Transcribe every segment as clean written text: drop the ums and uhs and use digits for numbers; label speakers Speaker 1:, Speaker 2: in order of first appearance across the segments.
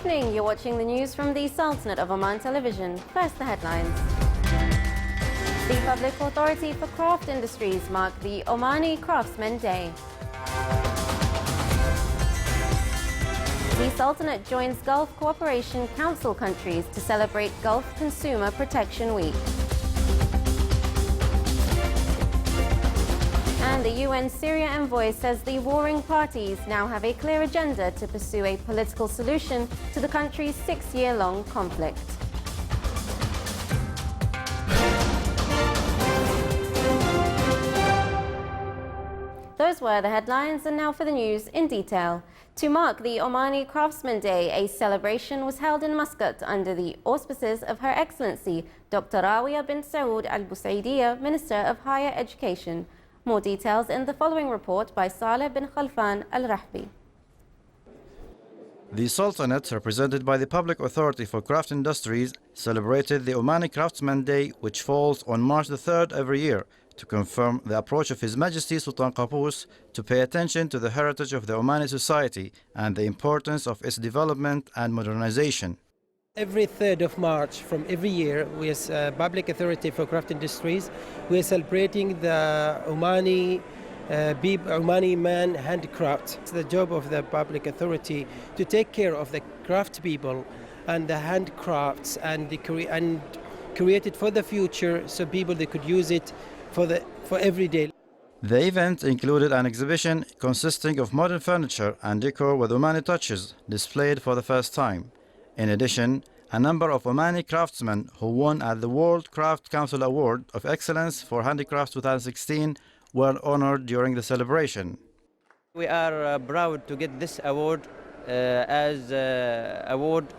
Speaker 1: evening. You're watching the news from the Sultanate of Oman television. First, the headlines. The Public Authority for Craft Industries marked the Omani Craftsman Day. The Sultanate joins Gulf Cooperation Council countries to celebrate Gulf Consumer Protection Week. And the UN Syria envoy says the warring parties now have a clear agenda to pursue a political solution to the country's 6-year-long conflict. Those were the headlines, and now for the news in detail. To mark the Omani Craftsman Day, a celebration was held in Muscat under the auspices of Her Excellency Dr. Rawiya bint Saud Al Busaidiyya, Minister of Higher Education. More details in the following report by Saleh bin Khalfan Al Rahbi.
Speaker 2: The Sultanate, represented by the Public Authority for Craft Industries, celebrated the Omani Craftsman Day, which falls on March the 3rd every year, to confirm the approach of His Majesty Sultan Qaboos to pay attention to the heritage of the Omani society and the importance of its development and modernization.
Speaker 3: Every 3rd of March from every year, we as Public Authority for Craft Industries, we are celebrating the Omani man handcraft. It's the job of the Public Authority to take care of the craft people and the handcrafts and create it for the future so people they could use it for every day.
Speaker 2: The event included an exhibition consisting of modern furniture and decor with Omani touches displayed for the first time. In addition, a number of Omani craftsmen who won at the World Craft Council Award of Excellence for Handicrafts 2016 were honored during the celebration.
Speaker 4: We are proud to get this award as Award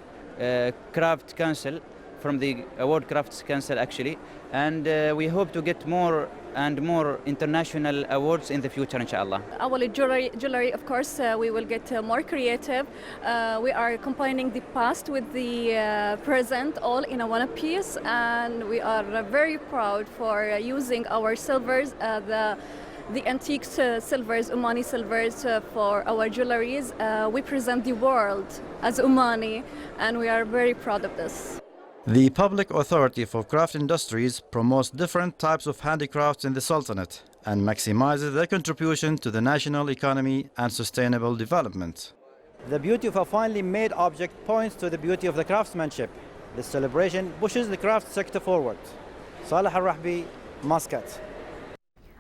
Speaker 4: Craft Council from the Award Crafts Council actually, and we hope to get more and more international awards in the future, inshallah.
Speaker 5: Our jewelry, of course, we will get more creative. We are combining the past with the present all in a one piece, and we are very proud for using our silvers, the antique silvers, Omani silvers for our jewelries. We present the world as Omani, and we are very proud of this.
Speaker 2: The Public Authority for Craft Industries promotes different types of handicrafts in the Sultanate and maximizes their contribution to the national economy and sustainable development.
Speaker 6: The beauty of a finely made object points to the beauty of the craftsmanship. This celebration pushes the craft sector forward. Saleh Al-Rahbi, Muscat.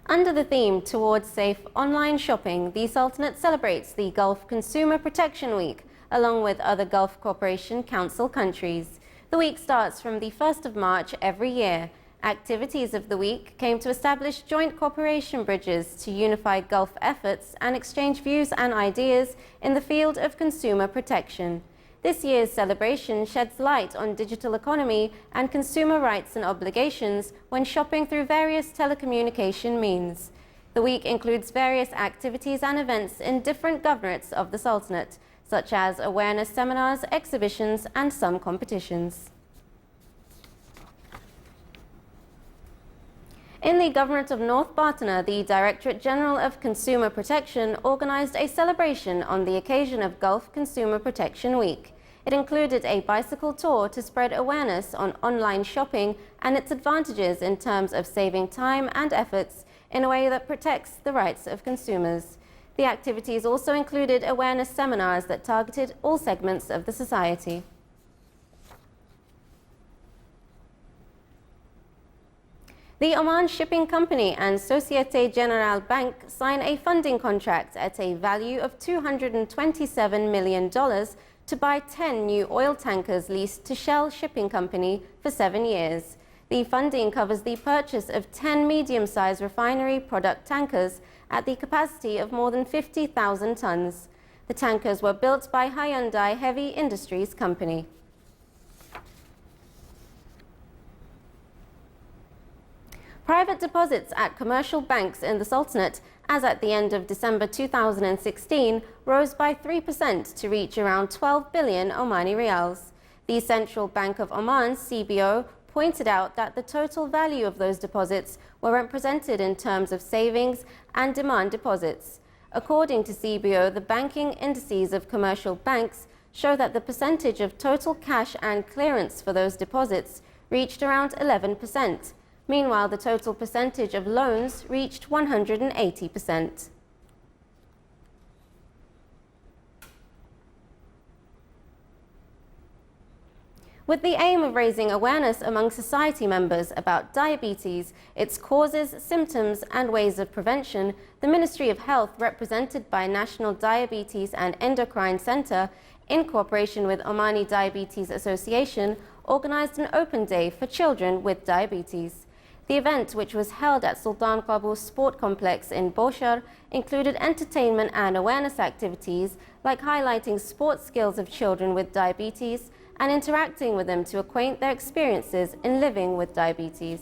Speaker 1: Under the theme Towards Safe Online Shopping, the Sultanate celebrates the Gulf Consumer Protection Week, along with other Gulf Cooperation Council countries. The week starts from the 1st of March every year. Activities of the week came to establish joint cooperation bridges to unify Gulf efforts and exchange views and ideas in the field of consumer protection. This year's celebration sheds light on digital economy and consumer rights and obligations when shopping through various telecommunication means. The week includes various activities and events in different governorates of the Sultanate, such as awareness seminars, exhibitions, and some competitions. In the Governorate of North Bartana, the Directorate General of Consumer Protection organized a celebration on the occasion of Gulf Consumer Protection Week. It included a bicycle tour to spread awareness on online shopping and its advantages in terms of saving time and efforts in a way that protects the rights of consumers. The activities also included awareness seminars that targeted all segments of the society. The Oman Shipping Company and Societe Generale Bank signed a funding contract at a value of $227 million to buy 10 new oil tankers leased to Shell Shipping Company for 7 years. The funding covers the purchase of 10 medium-sized refinery product tankers at the capacity of more than 50,000 tons. The tankers were built by Hyundai Heavy Industries Company. Private deposits at commercial banks in the Sultanate, as at the end of December 2016, rose by 3% to reach around 12 billion Omani Rials. The Central Bank of Oman, CBO, pointed out that the total value of those deposits were represented in terms of savings and demand deposits. According to CBO, the banking indices of commercial banks show that the percentage of total cash and clearance for those deposits reached around 11%. Meanwhile, the total percentage of loans reached 180%. With the aim of raising awareness among society members about diabetes, its causes, symptoms and ways of prevention, the Ministry of Health, represented by National Diabetes and Endocrine Center, in cooperation with Omani Diabetes Association, organized an open day for children with diabetes. The event, which was held at Sultan Qaboos Sport Complex in Boshar, included entertainment and awareness activities like highlighting sports skills of children with diabetes and interacting with them to acquaint their experiences in living with diabetes.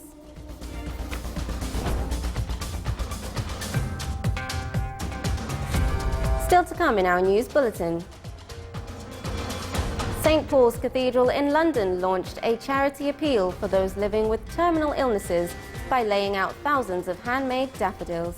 Speaker 1: Still to come in our news bulletin. St. Paul's Cathedral in London launched a charity appeal for those living with terminal illnesses by laying out thousands of handmade daffodils.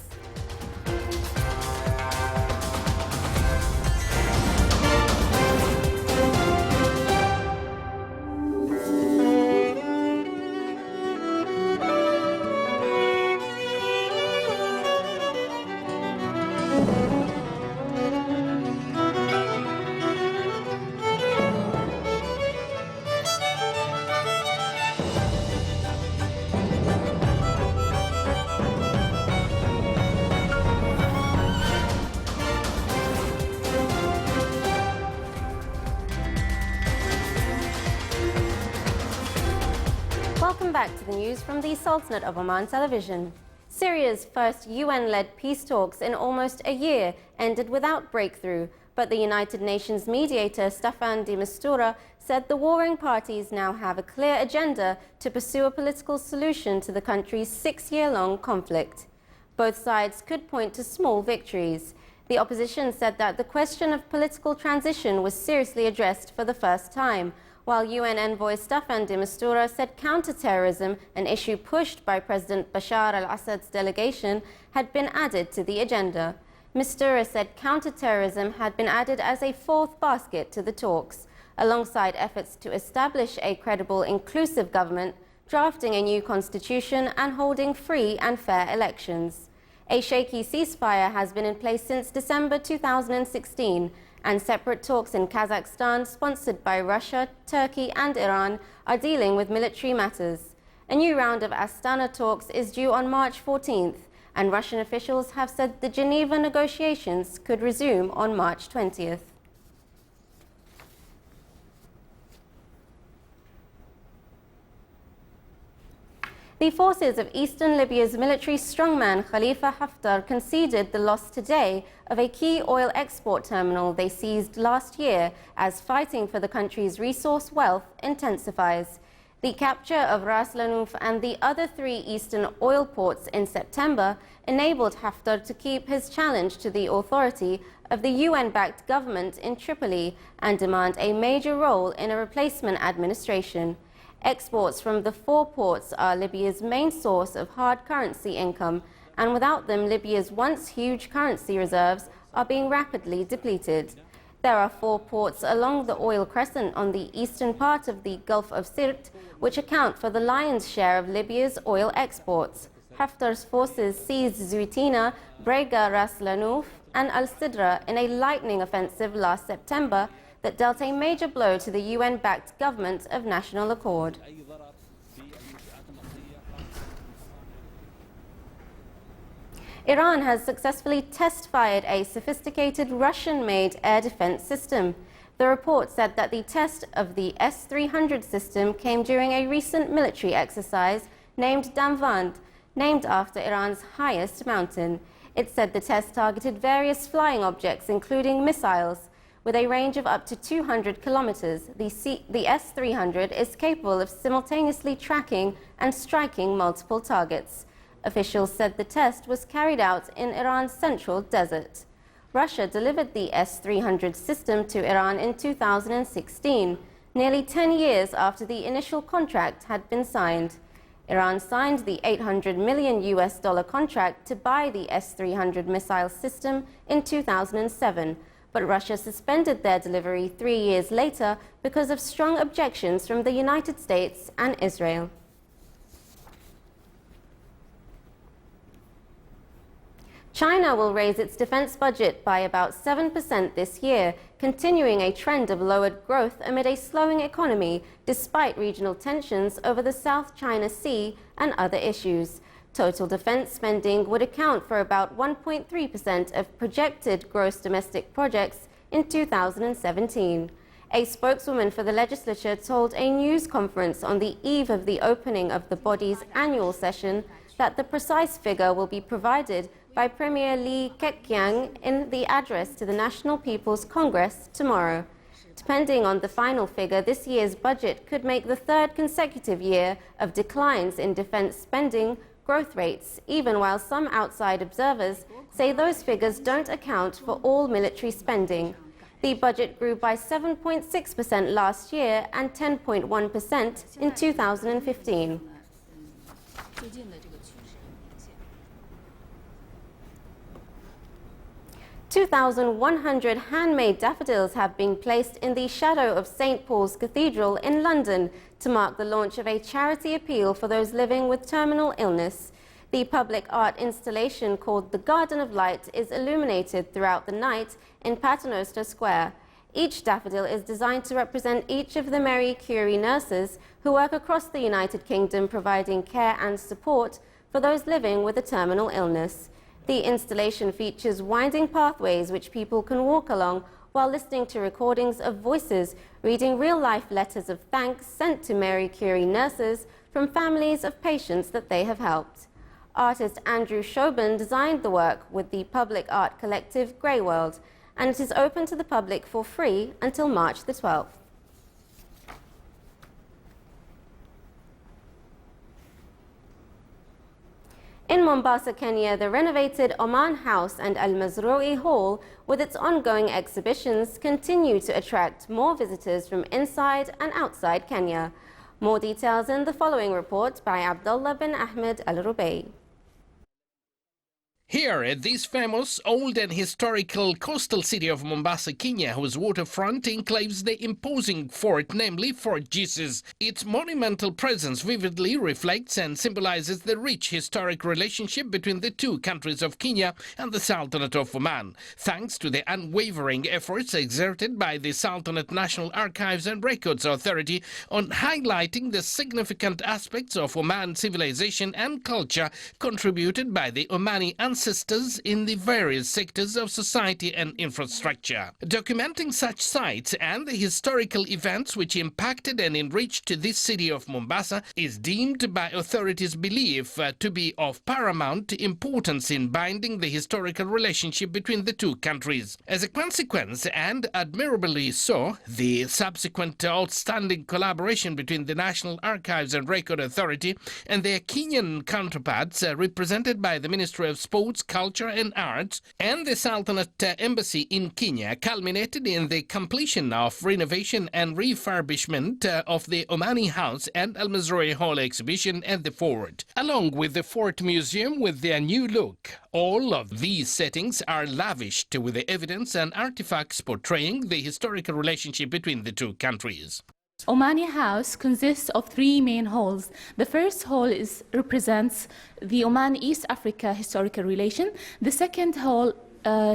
Speaker 1: Welcome back to the news from the Sultanate of Oman television. Syria's first UN-led peace talks in almost a year ended without breakthrough, but the United Nations mediator Staffan de Mistura said the warring parties now have a clear agenda to pursue a political solution to the country's 6-year-long conflict. Both sides could point to small victories. The opposition said that the question of political transition was seriously addressed for the first time, while UN envoy Staffan de Mistura said counterterrorism, an issue pushed by President Bashar al-Assad's delegation, had been added to the agenda. Mistura said counterterrorism had been added as a fourth basket to the talks, alongside efforts to establish a credible, inclusive government, drafting a new constitution and holding free and fair elections. A shaky ceasefire has been in place since December 2016, and separate talks in Kazakhstan, sponsored by Russia, Turkey and Iran, are dealing with military matters. A new round of Astana talks is due on March 14th, and Russian officials have said the Geneva negotiations could resume on March 20th. The forces of eastern Libya's military strongman Khalifa Haftar conceded the loss today of a key oil export terminal they seized last year as fighting for the country's resource wealth intensifies. The capture of Ras Lanuf and the other 3 eastern oil ports in September enabled Haftar to keep his challenge to the authority of the UN-backed government in Tripoli and demand a major role in a replacement administration. Exports from the 4 ports are Libya's main source of hard currency income, and without them, Libya's once huge currency reserves are being rapidly depleted. There are 4 ports along the oil crescent on the eastern part of the Gulf of Sirte, which account for the lion's share of Libya's oil exports. Haftar's forces seized Zuitina, Brega, Ras Lanuf, and Al-Sidra in a lightning offensive last September that dealt a major blow to the UN-backed government of national accord. Iran has successfully test-fired a sophisticated Russian-made air defense system. The report said that the test of the S-300 system came during a recent military exercise named Damvand, named after Iran's highest mountain. It said the test targeted various flying objects, including missiles. With a range of up to 200 kilometers, the S-300 is capable of simultaneously tracking and striking multiple targets. Officials said the test was carried out in Iran's central desert. Russia delivered the S-300 system to Iran in 2016, nearly 10 years after the initial contract had been signed. Iran signed the $800 million contract to buy the S-300 missile system in 2007, but Russia suspended their delivery 3 years later because of strong objections from the United States and Israel. China will raise its defense budget by about 7% this year, continuing a trend of lowered growth amid a slowing economy despite regional tensions over the South China Sea and other issues. Total defense spending would account for about 1.3% of projected gross domestic projects in 2017. A spokeswoman for the legislature told a news conference on the eve of the opening of the body's annual session that the precise figure will be provided by Premier Li Keqiang in the address to the National People's Congress tomorrow. Depending on the final figure, this year's budget could make the third consecutive year of declines in defense spending growth rates, even while some outside observers say those figures don't account for all military spending. The budget grew by 7.6% last year and 10.1% in 2015. 2,100 handmade daffodils have been placed in the shadow of St. Paul's Cathedral in London to mark the launch of a charity appeal for those living with terminal illness. The public art installation called The Garden of Light is illuminated throughout the night in Paternoster Square. Each daffodil is designed to represent each of the Marie Curie nurses who work across the United Kingdom providing care and support for those living with a terminal illness. The installation features winding pathways which people can walk along while listening to recordings of voices reading real-life letters of thanks sent to Marie Curie nurses from families of patients that they have helped. Artist Andrew Shobin designed the work with the public art collective Grey World, and it is open to the public for free until March the 12th. In Mombasa, Kenya, the renovated Oman House and Al Mazrui Hall, with its ongoing exhibitions, continue to attract more visitors from inside and outside Kenya. More details in the following report by Abdullah bin Ahmed Al Rubai.
Speaker 7: Here at this famous old and historical coastal city of Mombasa, Kenya, whose waterfront enclaves the imposing fort, namely Fort Jesus. Its monumental presence vividly reflects and symbolizes the rich historic relationship between the two countries of Kenya and the Sultanate of Oman, thanks to the unwavering efforts exerted by the Sultanate National Archives and Records Authority on highlighting the significant aspects of Oman civilization and culture contributed by the Omani ancestors in the various sectors of society and infrastructure. Documenting such sites and the historical events which impacted and enriched this city of Mombasa is deemed by authorities' belief to be of paramount importance in binding the historical relationship between the two countries. As a consequence, and admirably so, the subsequent outstanding collaboration between the National Archives and Record Authority and their Kenyan counterparts, represented by the Ministry of Sports, Culture and Arts and the Sultanate Embassy in Kenya, culminated in the completion of renovation and refurbishment of the Omani House and Al Mazrui Hall exhibition at the fort, along with the Fort Museum with their new look. All of these settings are lavished with the evidence and artifacts portraying the historical relationship between the two countries.
Speaker 8: Omani House consists of three main halls. The first hall represents the Oman-East Africa historical relation. The second hall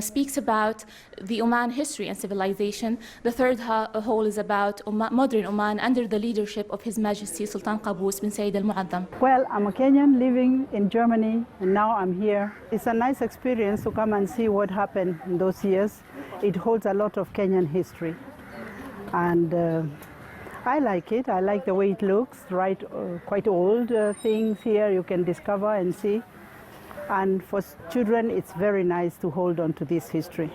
Speaker 8: speaks about the Oman history and civilization. The third hall is about modern Oman under the leadership of His Majesty Sultan Qaboos bin Said Al Muazzam.
Speaker 9: Well, I'm a Kenyan living in Germany, and now I'm here. It's a nice experience to come and see what happened in those years. It holds a lot of Kenyan history, and I like it. I like the way it looks, right? Quite old things here you can discover and see. And for children, it's very nice to hold on to this history.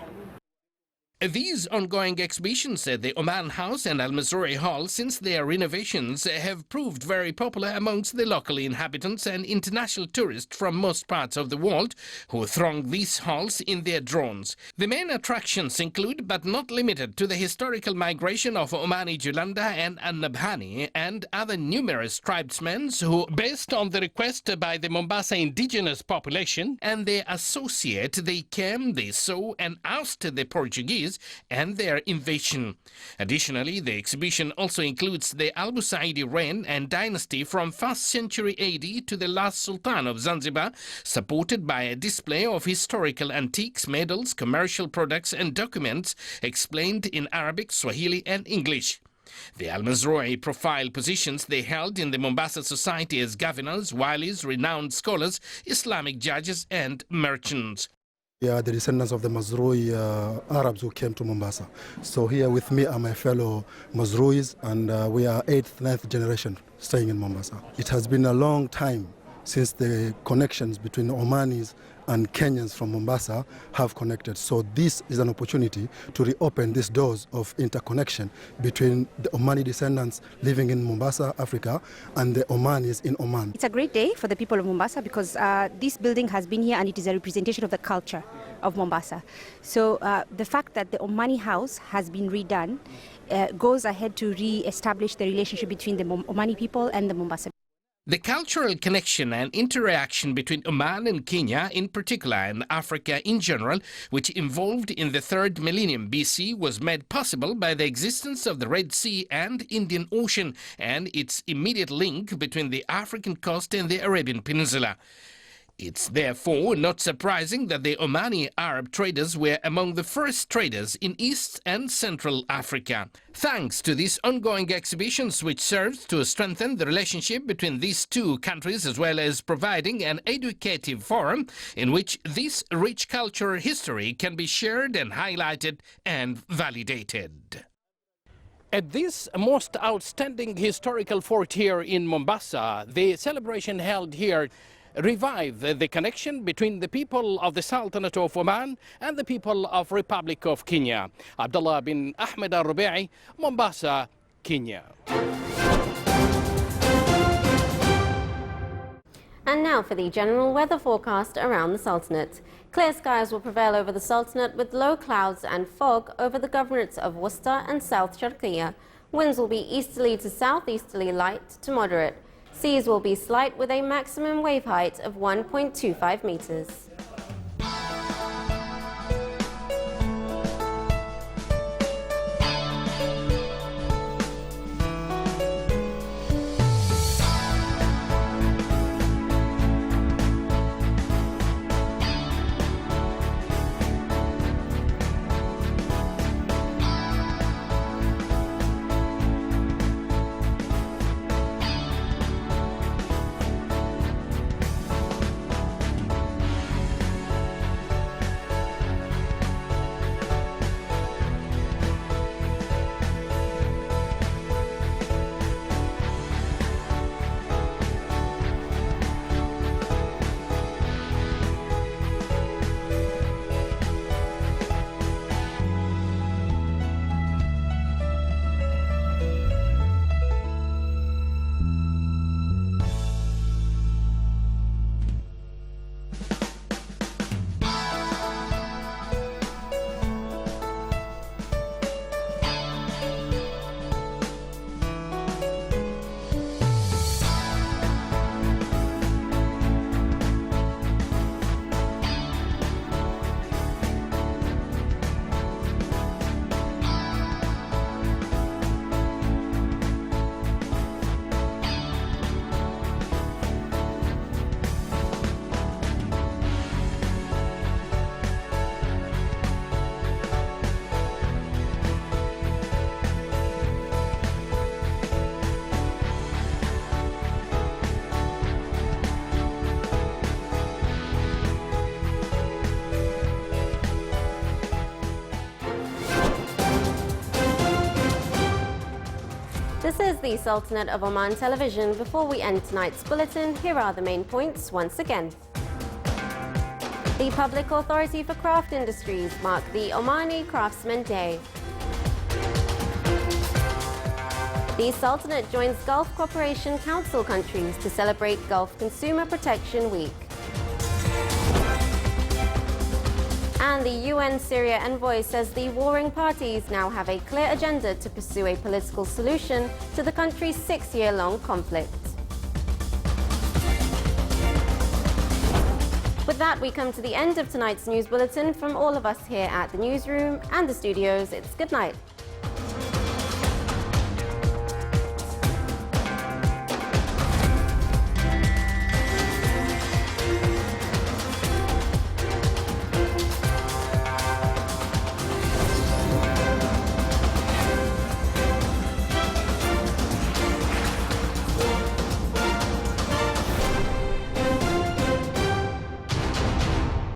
Speaker 7: These ongoing exhibitions at the Oman House and Al Mazrui Hall, since their renovations, have proved very popular amongst the local inhabitants and international tourists from most parts of the world who throng these halls in their drones. The main attractions include, but not limited to, the historical migration of Omani Julanda and An-Nabhani and other numerous tribesmen who, based on the request by the Mombasa indigenous population and their associate, they came, they saw and ousted the Portuguese countries and their invasion. Additionally, the exhibition also includes the Al Busaidi reign and dynasty from 1st century AD to the last Sultan of Zanzibar, supported by a display of historical antiques, medals, commercial products and documents explained in Arabic, Swahili and English. The Al-Mazroui profile positions they held in the Mombasa society as governors, walis, renowned scholars, Islamic judges and merchants.
Speaker 10: We are the descendants of the Mazroui Arabs who came to Mombasa. So here with me are my fellow Mazrouis, and we are 8th, 9th generation staying in Mombasa. It has been a long time since the connections between Omanis and Kenyans from Mombasa have connected. So this is an opportunity to reopen these doors of interconnection between the Omani descendants living in Mombasa, Africa, and the Omanis in Oman.
Speaker 11: It's a great day for the people of Mombasa because this building has been here and it is a representation of the culture of Mombasa. So the fact that the Omani house has been redone goes ahead to re-establish the relationship between the Omani people and the Mombasa.
Speaker 7: The cultural connection and interaction between Oman and Kenya in particular and Africa in general, which evolved in the 3rd millennium BC, was made possible by the existence of the Red Sea and Indian Ocean and its immediate link between the African coast and the Arabian Peninsula. It's therefore not surprising that the Omani Arab traders were among the first traders in East and Central Africa. Thanks to these ongoing exhibitions, which serves to strengthen the relationship between these two countries, as well as providing an educative forum in which this rich cultural history can be shared and highlighted and validated. At this most outstanding historical fort here in Mombasa, the celebration held here revive the connection between the people of the Sultanate of Oman and the people of Republic of Kenya. Abdullah bin Ahmed Al-Rubai, Mombasa, Kenya.
Speaker 1: And now for the general weather forecast around the Sultanate. Clear skies will prevail over the Sultanate with low clouds and fog over the governorates of Worcester and South Sharqiya. Winds will be easterly to southeasterly light to moderate. Seas will be slight with a maximum wave height of 1.25 meters. This is the Sultanate of Oman television. Before we end tonight's bulletin, here are the main points once again. The Public Authority for Craft Industries marked the Omani Craftsman Day. The Sultanate joins Gulf Cooperation Council countries to celebrate Gulf Consumer Protection Week. And the UN Syria envoy says the warring parties now have a clear agenda to pursue a political solution to the country's 6-year-long conflict. With that, we come to the end of tonight's news bulletin. From all of us here at the newsroom and the studios, it's good night.